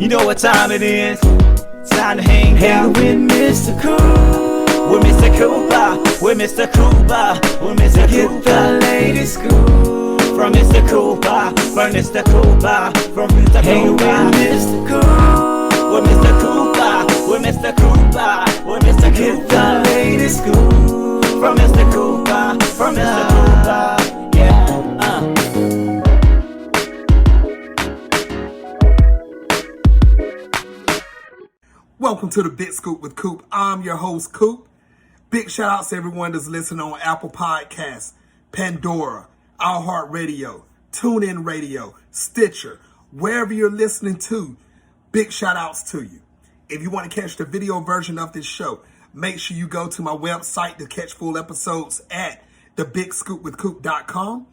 You know what time it is. It's time to hang out with Mr. Coop. With Mr. Cooper, with Mr. Cooper, with Mr. Cooper. Get the latest scoop from Mr. Cooper, from Mr. Cooper, from Mr. Cooper. Hang with Mr. Coop, with Mr. Cooper, with Mr. Cooper, with Mr. Cooper. Get the latest scoop from Mr. Cooper, from Mr. Cooper. Yeah. Welcome to the Big Scoop with Coop. I'm your host, Coop. Big shout outs to everyone that's listening on Apple Podcasts, Pandora, iHeartRadio, TuneIn Radio, Stitcher, wherever you're listening to. Big shout outs to you. If you want to catch the video version of this show, make sure you go to my website to catch full episodes at thebigscoopwithcoop.com.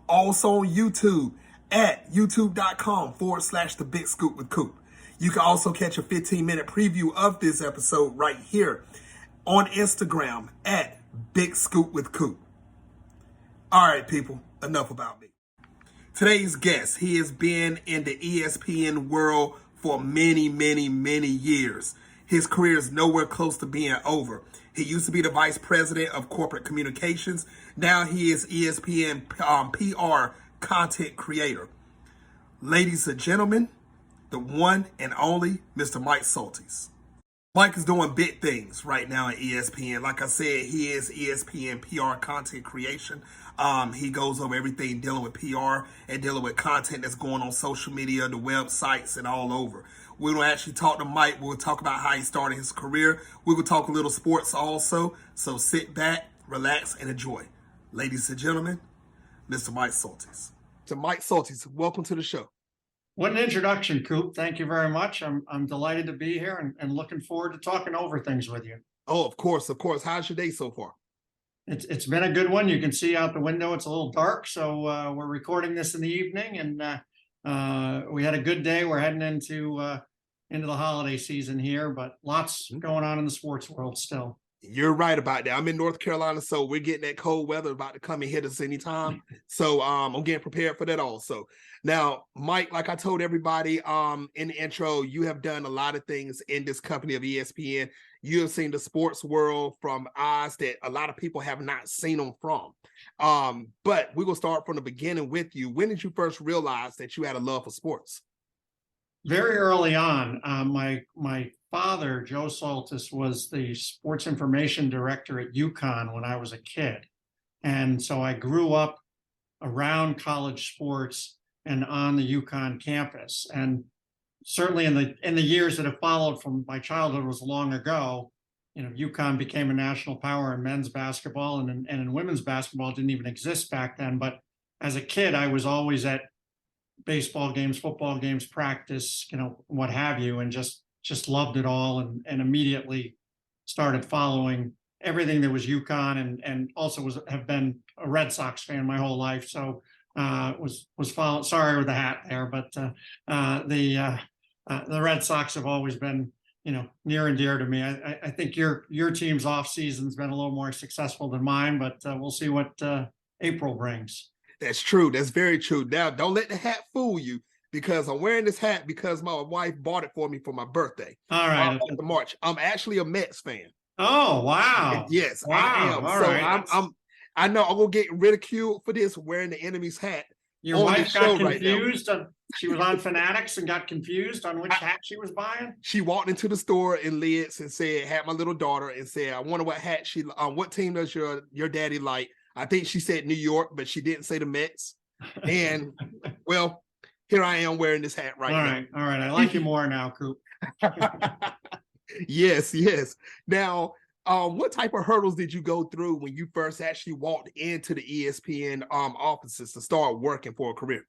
Also on YouTube at youtube.com/thebigscoopwithcoop. You can also catch a 15-minute preview of this episode right here on Instagram at Big Scoop with Coop. All right, people, enough about me. Today's guest, he has been in the ESPN world for many, many, many years. His career is nowhere close to being over. He used to be the vice president of corporate communications. Now he is ESPN PR content creator. Ladies and gentlemen, the one and only Mr. Mike Soltys. Mike is doing big things right now at ESPN. Like I said, he is ESPN PR content creation. He goes over everything dealing with PR and dealing with content that's going on social media, the websites, and all over. We will actually talk to Mike. We'll talk about how he started his career. We will talk a little sports also. So sit back, relax, and enjoy. Ladies and gentlemen, Mr. Mike Soltys. So Mike Soltys, welcome to the show. What an introduction, Coop. Thank you very much. I'm delighted to be here and looking forward to talking over things with you. Oh, of course, of course. How's your day so far? It's been a good one. You can see out the window it's a little dark, so we're recording this in the evening, and we had a good day. We're heading into the holiday season here, but lots going on in the sports world still. You're right about that. I'm in North Carolina, so we're getting that cold weather about to come and hit us anytime. So I'm getting prepared for that also. Now, Mike, like I told everybody in the intro, you have done a lot of things in this company of ESPN. You have seen the sports world from eyes that a lot of people have not seen them from. But we're going to start from the beginning with you. When did you first realize that you had a love for sports? Very early on. My father, Joe Soltys, was the sports information director at UConn when I was a kid. And so I grew up around college sports and on the UConn campus. And certainly in the years that have followed from my childhood was long ago, UConn became a national power in men's basketball, and in women's basketball. It didn't even exist back then. But as a kid, I was always at baseball games, football games, practice, what have you, and just loved it all, and immediately started following everything that was UConn, and also have been a Red Sox fan my whole life. So was following. Sorry with the hat there, but the Red Sox have always been near and dear to me. I think your team's off season's been a little more successful than mine, but we'll see what April brings. That's true. That's very true. Now, don't let the hat fool you, because I'm wearing this hat because my wife bought it for me for my birthday. All right. In March. I'm actually a Mets fan. Oh, wow. Yes, wow. I am. All so right. I know I'm going to get ridiculed for this, wearing the enemy's hat. Your wife got confused. She was on Fanatics and got confused on which hat she was buying. She walked into the store in Lids and had my little daughter and said, I wonder what hat what team does your daddy like? I think she said New York, but she didn't say the Mets. And well, here I am wearing this hat right now. All right. I like you more now, Coop. Yes. Now, what type of hurdles did you go through when you first actually walked into the ESPN offices to start working for a career?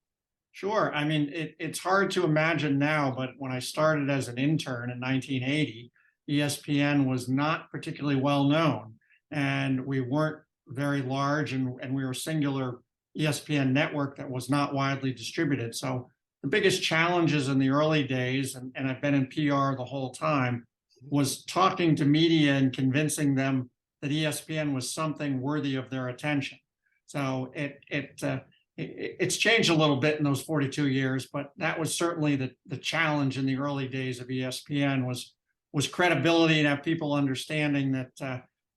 Sure. I mean, it's hard to imagine now, but when I started as an intern in 1980, ESPN was not particularly well known, and we weren't very large, and we were a singular ESPN network that was not widely distributed. So the biggest challenges in the early days, and I've been in PR the whole time, was talking to media and convincing them that ESPN was something worthy of their attention. So it's changed a little bit in those 42 years, but that was certainly the challenge in the early days of ESPN was credibility and have people understanding that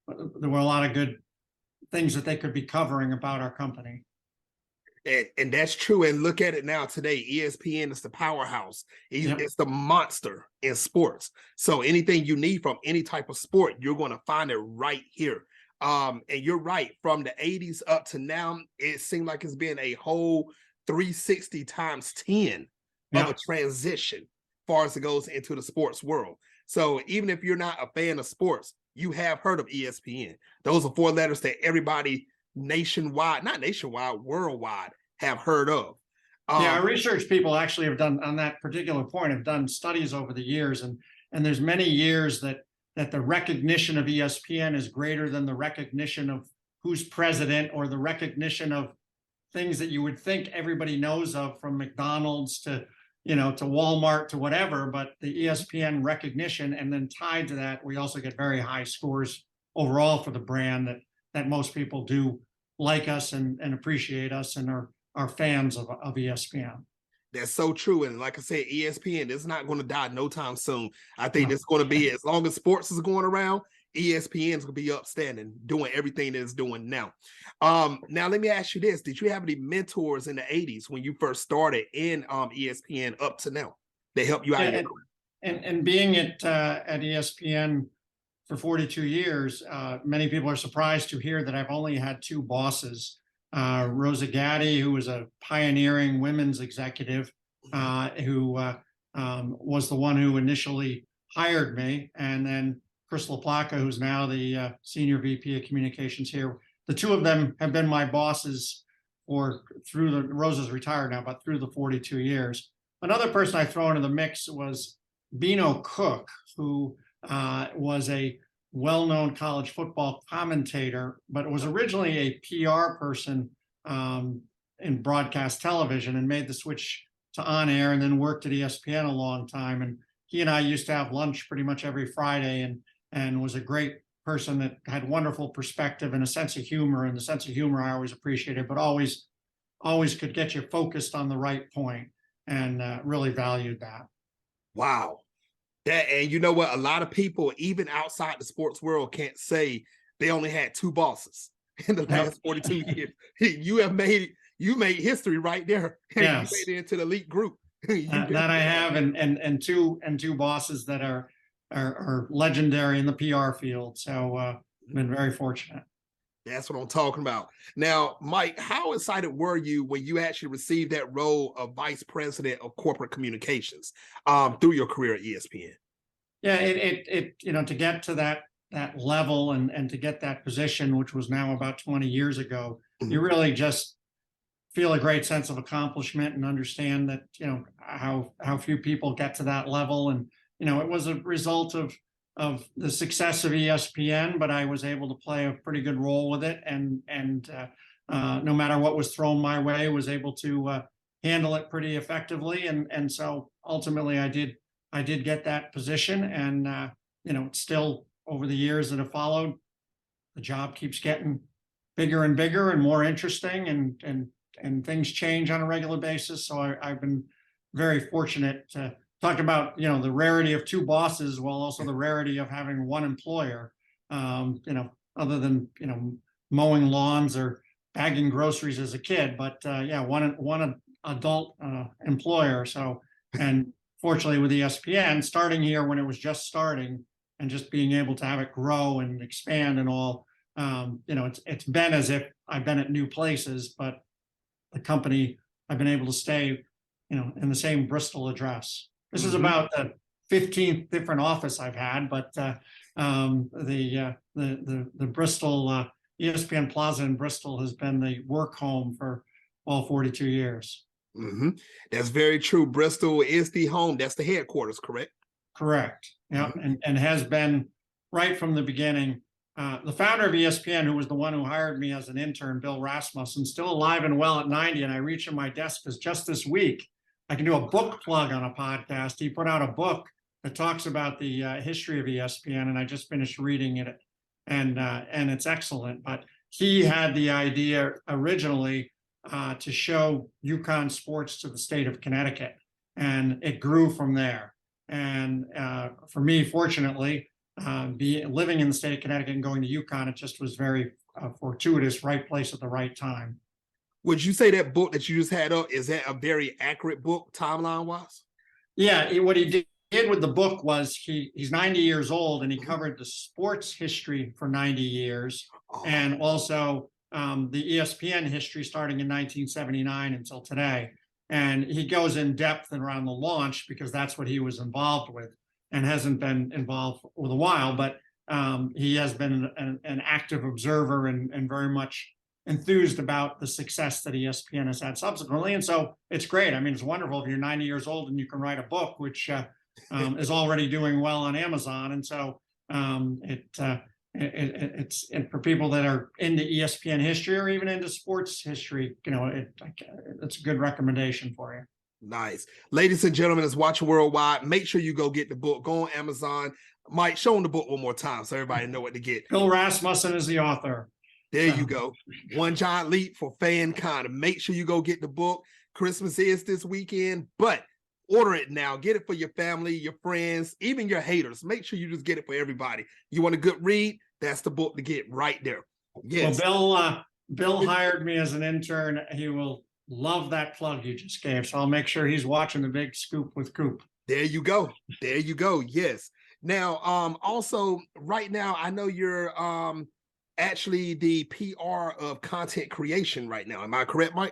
there were a lot of good things that they could be covering about our company. And that's true. And look at it now today. ESPN is the powerhouse. It's the monster in sports. So anything you need from any type of sport, you're going to find it right here. And you're right. From the 80s up to now, it seemed like it's been a whole 360 times 10 of a transition as far as it goes into the sports world. So even if you're not a fan of sports, you have heard of ESPN. Those are 4 letters that everybody nationwide, not nationwide, worldwide have heard of. Our research people actually have done on that particular point, have done studies over the years, and there's many years that the recognition of ESPN is greater than the recognition of who's president or the recognition of things that you would think everybody knows of, from McDonald's to to Walmart to whatever, but the ESPN recognition, and then tied to that, we also get very high scores overall for the brand that most people do like us and appreciate us and are fans of ESPN. That's so true. And like I said, ESPN is not going to die no time soon. I think it's going to be, as long as sports is going around, ESPN is going to be upstanding, doing everything that it's doing now. Now, let me ask you this. Did you have any mentors in the 80s when you first started in ESPN up to now that helped you out? And being at ESPN for 42 years, many people are surprised to hear that I've only had 2 bosses. Rosa Gatti, who was a pioneering women's executive, who was the one who initially hired me, and then Chris LaPlaca, who's now the senior VP of communications here. The 2 of them have been my bosses Rosa's retired now, but through the 42 years. Another person I throw into the mix was Beano Cook, who was a well-known college football commentator, but was originally a PR person in broadcast television, and made the switch to on air, and then worked at ESPN a long time. And he and I used to have lunch pretty much every Friday, and was a great person that had wonderful perspective and a sense of humor. And the sense of humor I always appreciated, but always could get you focused on the right point, and really valued that. Wow. And you know what? A lot of people, even outside the sports world, can't say they only had 2 bosses in the last 42 years. You made history right there. Yes. You made it into the elite group. That I have, and two bosses that are legendary in the PR field. So I've been very fortunate. That's what I'm talking about. Now, Mike, how excited were you when you actually received that role of Vice President of Corporate Communications through your career at ESPN? Yeah, it to get to that level and to get that position, which was now about 20 years ago, you really just feel a great sense of accomplishment and understand that how few people get to that level. And it was a result of the success of ESPN, but I was able to play a pretty good role with it, and no matter what was thrown my way, was able to handle it pretty effectively, and so ultimately I did get that position, and still over the years that have followed, the job keeps getting bigger and bigger and more interesting, and things change on a regular basis. So I've been very fortunate to talk about, the rarity of 2 bosses, while also the rarity of having 1 employer, other than, mowing lawns or bagging groceries as a kid, but one adult employer. So, and fortunately with ESPN, starting here when it was just starting, and just being able to have it grow and expand and all, it's been as if I've been at new places, but the company, I've been able to stay, in the same Bristol address. This is about the 15th different office I've had, but the Bristol ESPN Plaza in Bristol has been the work home for all 42 years. That's very true. Bristol is the home. That's the headquarters, correct? Correct. Yeah, and has been right from the beginning. The founder of ESPN, who was the one who hired me as an intern, Bill Rasmussen, still alive and well at 90, and I reach in my desk because just this week I can do a book plug on a podcast. He put out a book that talks about the history of ESPN, and I just finished reading it, and it's excellent. But he had the idea originally to show UConn sports to the state of Connecticut, and it grew from there. And for me, fortunately, living in the state of Connecticut and going to UConn, it just was very fortuitous, right place at the right time. Would you say that book that you just had up, is that a very accurate book timeline wise? Yeah, what he did with the book was he's 90 years old, and he covered the sports history for 90 years, and also the ESPN history starting in 1979 until today. And he goes in depth around the launch because that's what he was involved with, and hasn't been involved with a while, but he has been an active observer and very much enthused about the success that ESPN has had subsequently. And so it's great. I mean, it's wonderful if you're 90 years old and you can write a book, which is already doing well on Amazon. And so it's for people that are into ESPN history or even into sports history, it's a good recommendation for you. Nice. Ladies and gentlemen that's watching worldwide, make sure you go get the book. Go on Amazon. Mike, show them the book one more time so everybody know what to get. Phil Rasmussen is the author. There you go. One Giant Leap for Fankind. Make sure you go get the book. Christmas is this weekend, but order it now. Get it for your family, your friends, even your haters. Make sure you just get it for everybody. You want a good read? That's the book to get right there. Yes. Well, Bill hired me as an intern. He will love that plug you just gave. So I'll make sure he's watching the Big Scoop with Coop. There you go. There you go. Yes. Now, also right now, I know you're actually the PR of content creation right now. Am I correct, Mike?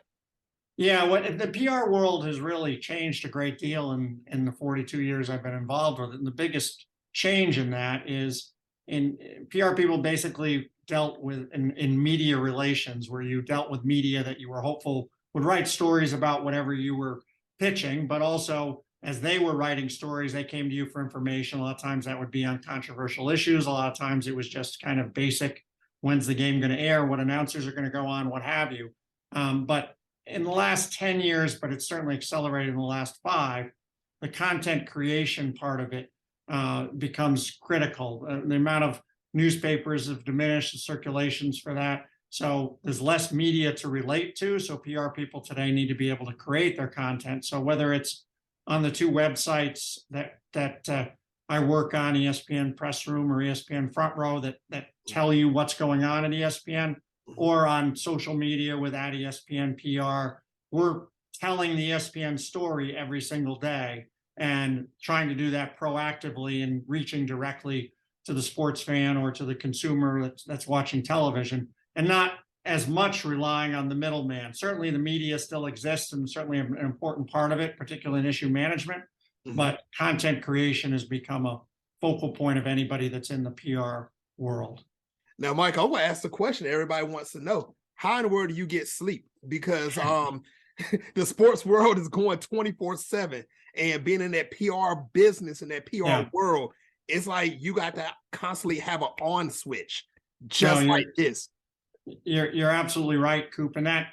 Yeah, what the PR world has really changed a great deal in the 42 years I've been involved with it. And the biggest change in that is in PR people basically dealt with in media relations, where you dealt with media that you were hopeful would write stories about whatever you were pitching, but also as they were writing stories, they came to you for information. A lot of times that would be on controversial issues. A lot of times it was just kind of basic, when's the game going to air, what announcers are going to go on, what have you. But in the last 10 years, but it's certainly accelerated in the last 5, the content creation part of it becomes critical. The amount of newspapers have diminished, the circulations for that. So there's less media to relate to. So PR people today need to be able to create their content. So whether it's on the 2 websites that I work on, ESPN Press Room or ESPN Front Row, that tell you what's going on at ESPN, or on social media with @ESPN PR, we're telling the ESPN story every single day and trying to do that proactively and reaching directly to the sports fan or to the consumer that's watching television, and not as much relying on the middleman. Certainly the media still exists and certainly an important part of it, particularly in issue management, but content creation has become a focal point of anybody that's in the PR world. Now, Mike, I want to ask the question everybody wants to know. How in the world do you get sleep? Because the sports world is going 24/7, and being in that PR business and that PR world, it's like you got to constantly have an on switch, just like this. You're absolutely right, Coop, and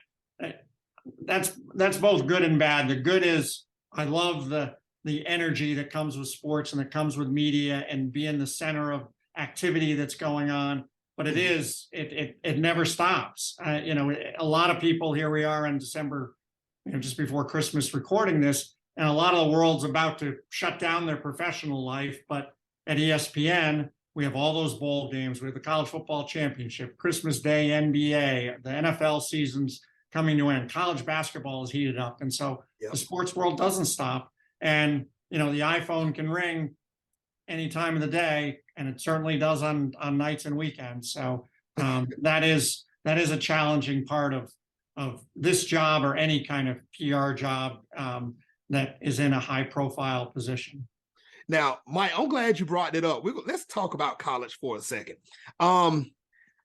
that's both good and bad. The good is I love the energy that comes with sports and that comes with media and being the center of activity that's going on. But it never stops. A lot of people, here we are in December, just before Christmas recording this, and a lot of the world's about to shut down their professional life. But at ESPN, we have all those bowl games. We have the college football championship, Christmas Day, NBA, the NFL season's coming to an end. College basketball is heated up. And so the sports world doesn't stop. And, the iPhone can ring any time of the day, and it certainly does on nights and weekends. So that is a challenging part of this job, or any kind of PR job that is in a high profile position. Now, Mike, I'm glad you brought it up. Let's talk about college for a second. I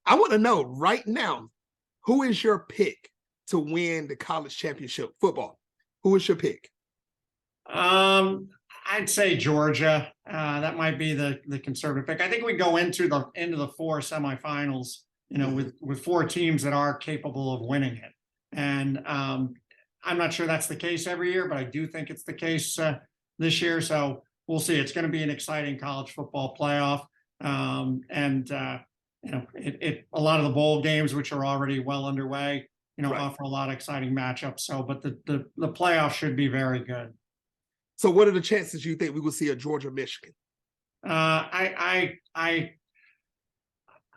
want to know right now, who is your pick to win the college championship football? Who is your pick? I'd say Georgia. That might be the conservative pick. I think we go into the 4 semifinals, with 4 teams that are capable of winning it. And I'm not sure that's the case every year, but I do think it's the case this year. So we'll see. It's going to be an exciting college football playoff. A lot of the bowl games, which are already well underway, Right. offer a lot of exciting matchups. So, but the playoffs should be very good. So what are the chances you think we will see a Georgia Michigan? I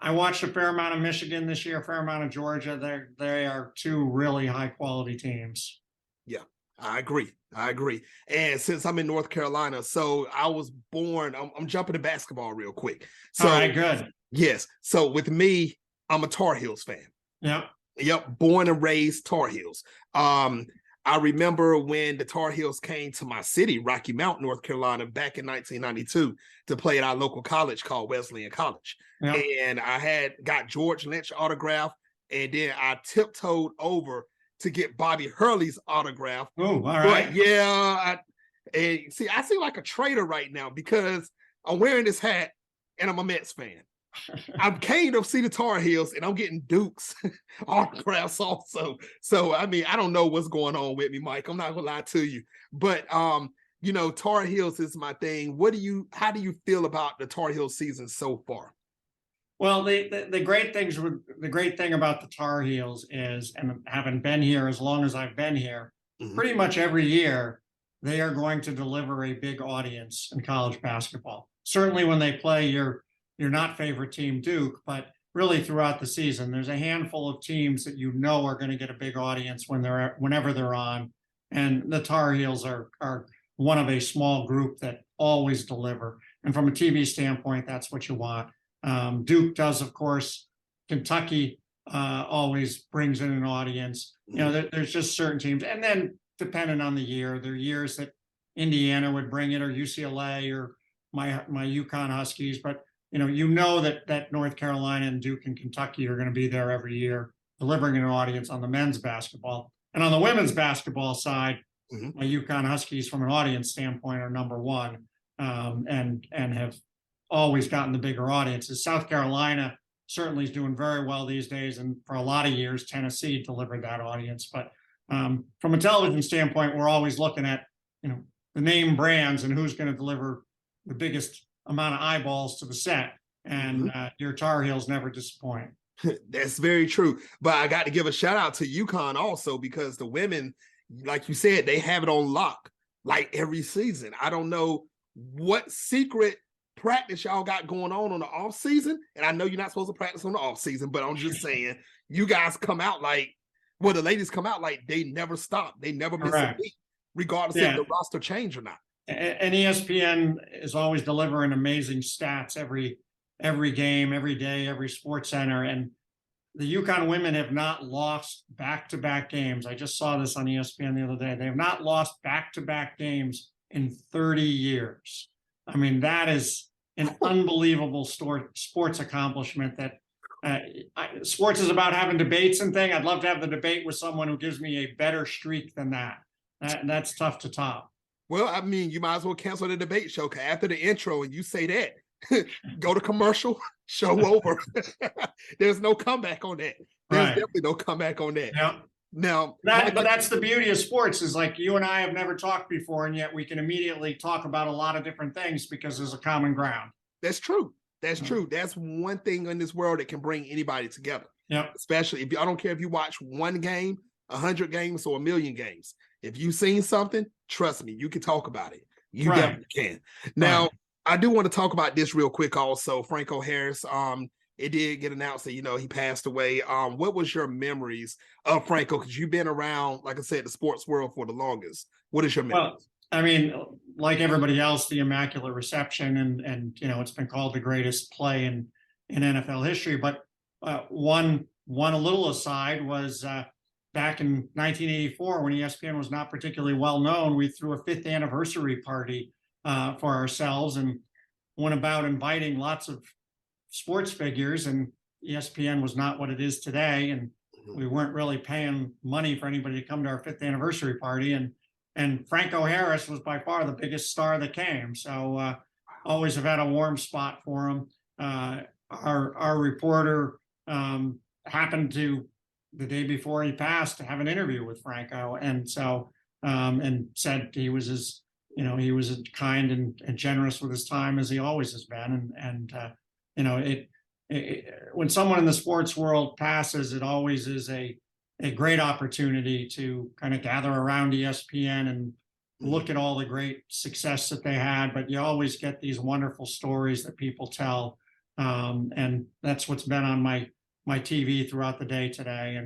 watched a fair amount of Michigan this year, a fair amount of Georgia. They are two really high quality teams. Yeah, I agree. I agree. And since I'm in North Carolina, so I was born, I'm jumping to basketball real quick. So, all right, good. Yes. So with me, I'm a Tar Heels fan. Yeah. Yep. Born and raised Tar Heels. I remember when the Tar Heels came to my city, Rocky Mount, North Carolina, back in 1992 to play at our local college called Wesleyan College. Yeah. And I had got George Lynch autograph, and then I tiptoed over to get Bobby Hurley's autograph. Oh, all right. But yeah, I seem like a traitor right now because I'm wearing this hat and I'm a Mets fan. I came to see the Tar Heels and I'm getting Duke's autographs also. So, I mean, I don't know what's going on with me, Mike. I'm not gonna lie to you. But Tar Heels is my thing. How do you feel about the Tar Heels season so far? Well, the great thing about the Tar Heels is, and having been here as long as I've been here, pretty much every year they are going to deliver a big audience in college basketball. Certainly when they play your not favorite team, Duke, but really throughout the season, there's a handful of teams that are going to get a big audience whenever they're on, and the Tar Heels are one of a small group that always deliver. And from a TV standpoint, that's what you want. Duke does, of course. Kentucky always brings in an audience. There's just certain teams, and then depending on the year, there are years that Indiana would bring it, or UCLA, or my UConn Huskies, but that North Carolina and Duke and Kentucky are going to be there every year, delivering an audience on the men's basketball. And on the women's basketball side, my UConn Huskies, from an audience standpoint, are number one, and have always gotten the bigger audiences. South Carolina certainly is doing very well these days, and for a lot of years, Tennessee delivered that audience. But from a television standpoint, we're always looking at the name brands and who's going to deliver the biggest amount of eyeballs to the set, and your Tar Heels never disappoint. That's very true. But I got to give a shout out to UConn also, because the women, like you said, they have it on lock like every season. I don't know what secret practice y'all got going on the off season, and I know you're not supposed to practice on the off season, but I'm just saying, you guys come out the ladies come out like they never stop, they never miss a beat, regardless if the roster change or not. And ESPN is always delivering amazing stats every game, every day, every sports center. And the UConn women have not lost back-to-back games. I just saw this on ESPN the other day. They have not lost back-to-back games in 30 years. I mean, that is an unbelievable sports accomplishment. That sports is about having debates and things. I'd love to have the debate with someone who gives me a better streak than that. That's tough to top. Well, I mean, you might as well cancel the debate show, because after the intro and you say that, go to commercial, show over. There's no comeback on that. There's definitely no comeback on that. Yeah. Now, but that's the beauty of sports, is like you and I have never talked before, and yet we can immediately talk about a lot of different things because there's a common ground. That's true. That's true. That's one thing in this world that can bring anybody together. Yeah. Especially I don't care if you watch one game, 100 games, or 1,000,000 games. If you've seen something, trust me, you can talk about it. You definitely can. Now, I do want to talk about this real quick also. Franco Harris, it did get announced that, he passed away. What was your memories of Franco? Because you've been around, like I said, the sports world for the longest. What is your memories? Well, I mean, like everybody else, the Immaculate Reception, and it's been called the greatest play in NFL history. But one a little aside was back in 1984, when ESPN was not particularly well known, we threw a 5th anniversary party for ourselves and went about inviting lots of sports figures, and ESPN was not what it is today, and we weren't really paying money for anybody to come to our 5th anniversary party, and Franco Harris was by far the biggest star that came. So always have had a warm spot for him. Our reporter happened to, the day before he passed, to have an interview with Franco, and so and said he was as kind and generous with his time as he always has been, and when someone in the sports world passes, it always is a a great opportunity to kind of gather around ESPN and look at all the great success that they had, but you always get these wonderful stories that people tell. And that's what's been on my TV throughout the day today.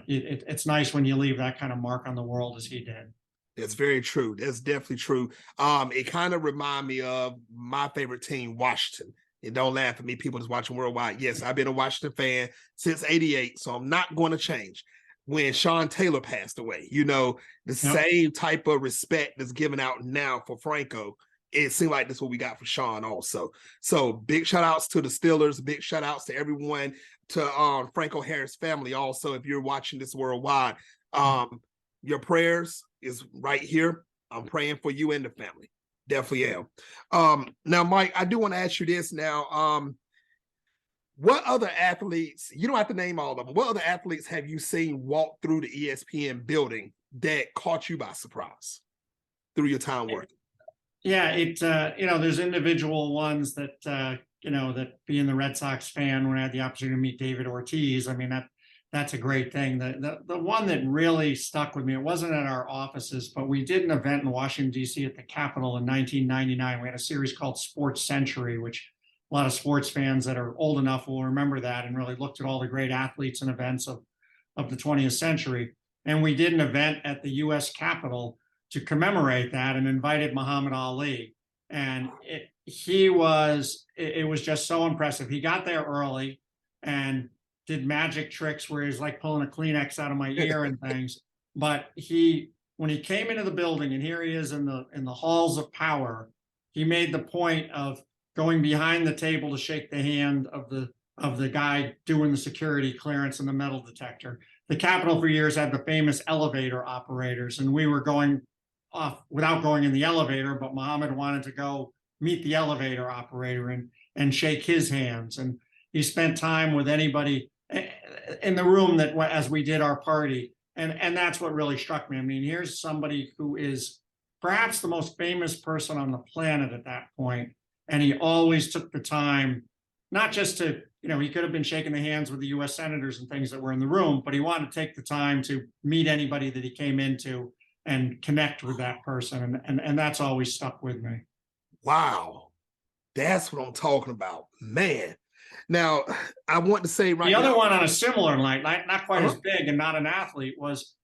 It's nice when you leave that kind of mark on the world as he did. That's very true. That's definitely true. It kind of reminds me of my favorite team, Washington. And don't laugh at me, people just watching worldwide. Yes, I've been a Washington fan since '88, so I'm not going to change. When Sean Taylor passed away, the same type of respect that's given out now for Franco, it seemed like that's what we got for Sean also. So big shout outs to the Steelers, big shout outs to everyone, to Franco Harris family also. If you're watching this worldwide, your prayers is right here. I'm praying for you and the family. Definitely am. Now, Mike, I do want to ask you this now. What other athletes, you don't have to name all of them, what other athletes have you seen walk through the ESPN building that caught you by surprise through your time working? Yeah, there's individual ones that, that being the Red Sox fan, when I had the opportunity to meet David Ortiz, I mean, that's a great thing. The one that really stuck with me, it wasn't at our offices, but we did an event in Washington, D.C. at the Capitol in 1999. We had a series called Sports Century, which a lot of sports fans that are old enough will remember that, and really looked at all the great athletes and events of the 20th century. And we did an event at the U.S. Capitol to commemorate that and invited Muhammad Ali. And it was just so impressive. He got there early and did magic tricks where he was like pulling a Kleenex out of my ear and things. But when he came into the building, and here he is in the halls of power, he made the point of going behind the table to shake the hand of the guy doing the security clearance and the metal detector. The Capitol for years had the famous elevator operators, and we were going off without going in the elevator, but Muhammad wanted to go meet the elevator operator and shake his hands. And he spent time with anybody in the room that as we did our party. And that's what really struck me. I mean, here's somebody who is perhaps the most famous person on the planet at that point. And he always took the time, not just to, he could have been shaking the hands with the US senators and things that were in the room, but he wanted to take the time to meet anybody that he came into and connect with that person. And that's always stuck with me. Wow. That's what I'm talking about, man. Now, I want to say the other one on a similar line, not quite as big and not an athlete, was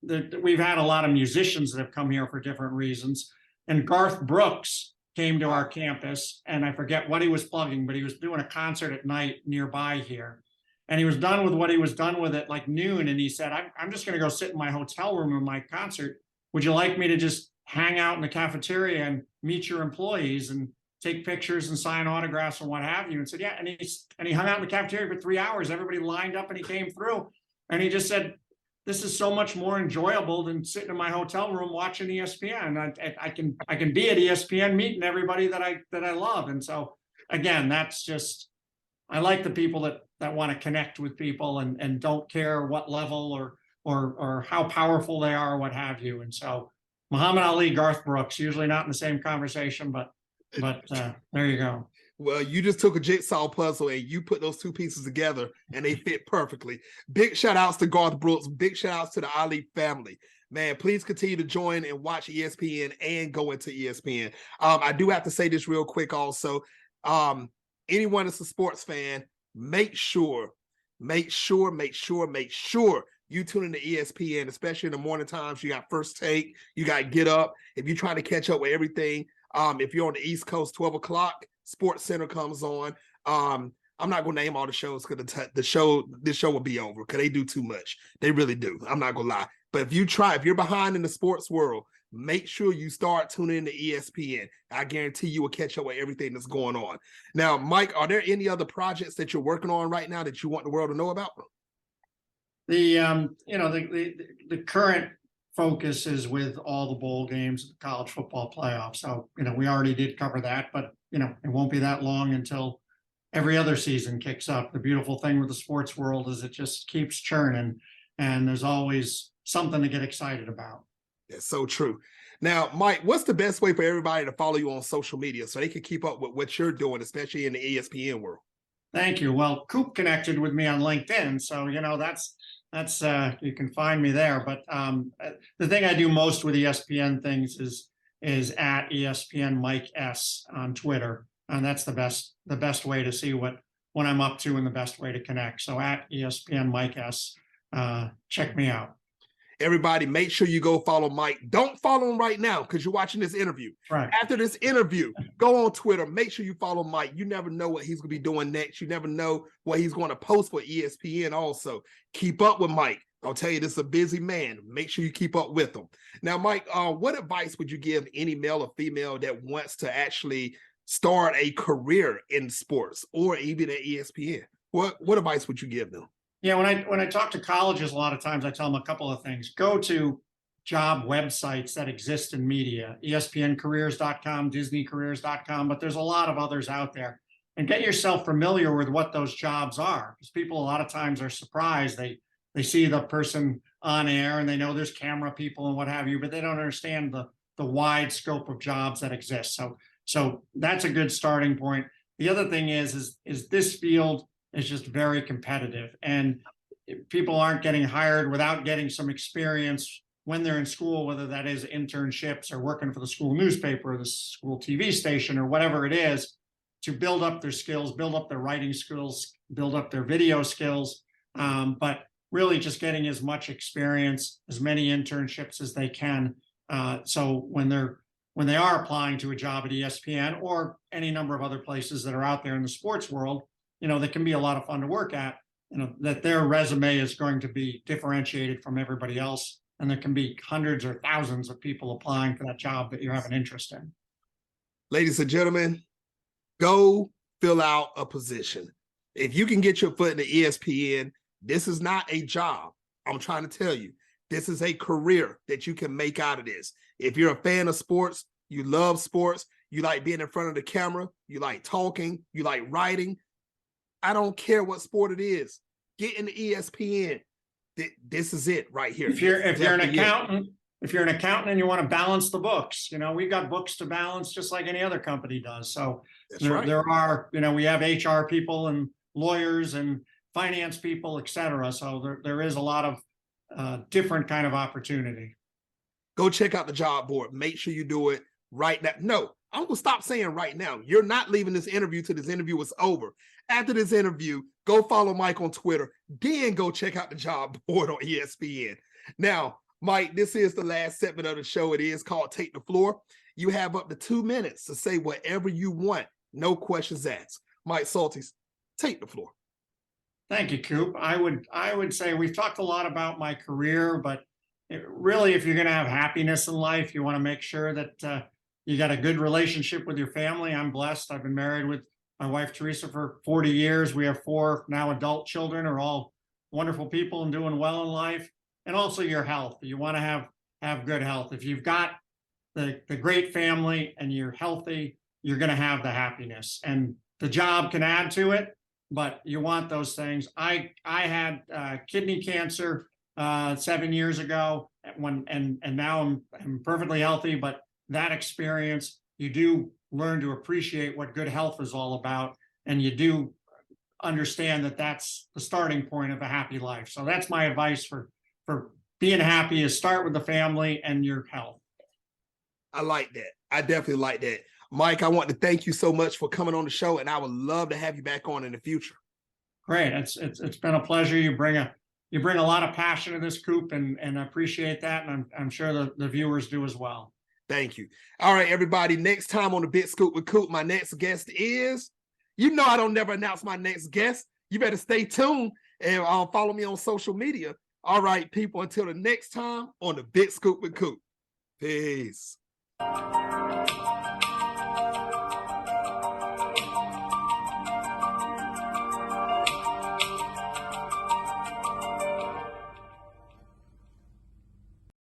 we've had a lot of musicians that have come here for different reasons. And Garth Brooks came to our campus, and I forget what he was plugging, but he was doing a concert at night nearby here. And he was done with what he was done with at like noon. And he said, I'm just going to go sit in my hotel room in my concert. Would you like me to just hang out in the cafeteria and meet your employees and take pictures and sign autographs and what have you? And said, yeah. And he hung out in the cafeteria for 3 hours. Everybody lined up and he came through. And he just said, this is so much more enjoyable than sitting in my hotel room watching ESPN. I can be at ESPN meeting everybody that I love. And so again, that's just, I like the people that want to connect with people and don't care what level or how powerful they are or what have you. And so Muhammad Ali, Garth Brooks, usually not in the same conversation, but there you go. Well, you just took a jigsaw puzzle and you put those two pieces together and they fit perfectly. Big shout outs to Garth Brooks. Big shout outs to the Ali family. Man, please continue to join and watch ESPN and go into ESPN. I do have to say this real quick also. Anyone that's a sports fan, make sure you tune into ESPN, especially in the morning times. You got First Take, you got Get Up. If you're trying to catch up with everything, if you're on the East Coast, 12 o'clock, Sports Center comes on. I'm not going to name all the shows because this show will be over because they do too much. They really do. I'm not going to lie. But if you're behind in the sports world, make sure you start tuning into ESPN. I guarantee you will catch up with everything that's going on. Now, Mike, are there any other projects that you're working on right now that you want the world to know about? The current focus is with all the bowl games, the college football playoffs. So, we already did cover that, but, it won't be that long until every other season kicks up. The beautiful thing with the sports world is it just keeps churning and there's always something to get excited about. That's so true. Now, Mike, what's the best way for everybody to follow you on social media so they can keep up with what you're doing, especially in the ESPN world? Thank you. Well, Coop connected with me on LinkedIn, so that's you can find me there. But the thing I do most with ESPN things is at ESPN Mike S on Twitter, and that's the best way to see what I'm up to and the best way to connect. So at ESPN Mike S, check me out. Everybody, make sure you go follow Mike. Don't follow him right now because you're watching this interview. Right. After this interview, go on Twitter. Make sure you follow Mike. You never know what he's going to be doing next. You never know what he's going to post for ESPN also. Keep up with Mike. I'll tell you, this is a busy man. Make sure you keep up with him. Now, Mike, what advice would you give any male or female that wants to actually start a career in sports or even at ESPN? What advice would you give them? Yeah, when I talk to colleges, a lot of times I tell them a couple of things. Go to job websites that exist in media, ESPNcareers.com, DisneyCareers.com, but there's a lot of others out there. And get yourself familiar with what those jobs are, because people a lot of times are surprised. They see the person on air and they know there's camera people and what have you, but they don't understand the wide scope of jobs that exist. So that's a good starting point. The other thing is this field is just very competitive, and people aren't getting hired without getting some experience when they're in school, whether that is internships or working for the school newspaper or the school TV station or whatever it is, to build up their skills, build up their writing skills, build up their video skills, but really just getting as much experience, as many internships as they can. So when they are applying to a job at ESPN or any number of other places that are out there in the sports world, that can be a lot of fun to work at, that their resume is going to be differentiated from everybody else. And there can be hundreds or thousands of people applying for that job that you have an interest in. Ladies and gentlemen, go fill out a position. If you can get your foot in the ESPN, this is not a job. I'm trying to tell you, this is a career that you can make out of this. If you're a fan of sports, you love sports, you like being in front of the camera, you like talking, you like writing, I don't care what sport it is. Get in the ESPN. This is it right here. If you're an accountant, and you want to balance the books, we've got books to balance just like any other company does. So there are, we have HR people and lawyers and finance people, et cetera. So there is a lot of different kind of opportunity. Go check out the job board. Make sure you do it right now. No, I'm going to stop saying right now. You're not leaving this interview till this interview is over. After this interview, go follow Mike on Twitter. Then go check out the job board on ESPN. Now, Mike, this is the last segment of the show. It is called Take the Floor. You have up to 2 minutes to say whatever you want. No questions asked. Mike Soltys, take the floor. Thank you, Coop. I would say we've talked a lot about my career, but really, if you're going to have happiness in life, you want to make sure that you got a good relationship with your family. I'm blessed. I've been married with my wife, Teresa, for 40 years. We have 4 now adult children, are all wonderful people and doing well in life. And also your health. You want to have good health. If you've got the great family and you're healthy, you're going to have the happiness. And the job can add to it, but you want those things. I had kidney cancer 7 years ago, and now I'm perfectly healthy. But that experience, you do learn to appreciate what good health is all about, and you do understand that that's the starting point of a happy life. So that's my advice for being happy: is start with the family and your health. I like that. I definitely like that. Mike, I want to thank you so much for coming on the show, and I would love to have you back on in the future. Great. It's been a pleasure. You bring a lot of passion to this, Coop, and I appreciate that. And I'm sure the viewers do as well. Thank you. All right, everybody. Next time on the Big Scoop with Coop, my next guest is, I don't never announce my next guest. You better stay tuned and follow me on social media. All right, people, until the next time on the Big Scoop with Coop. Peace.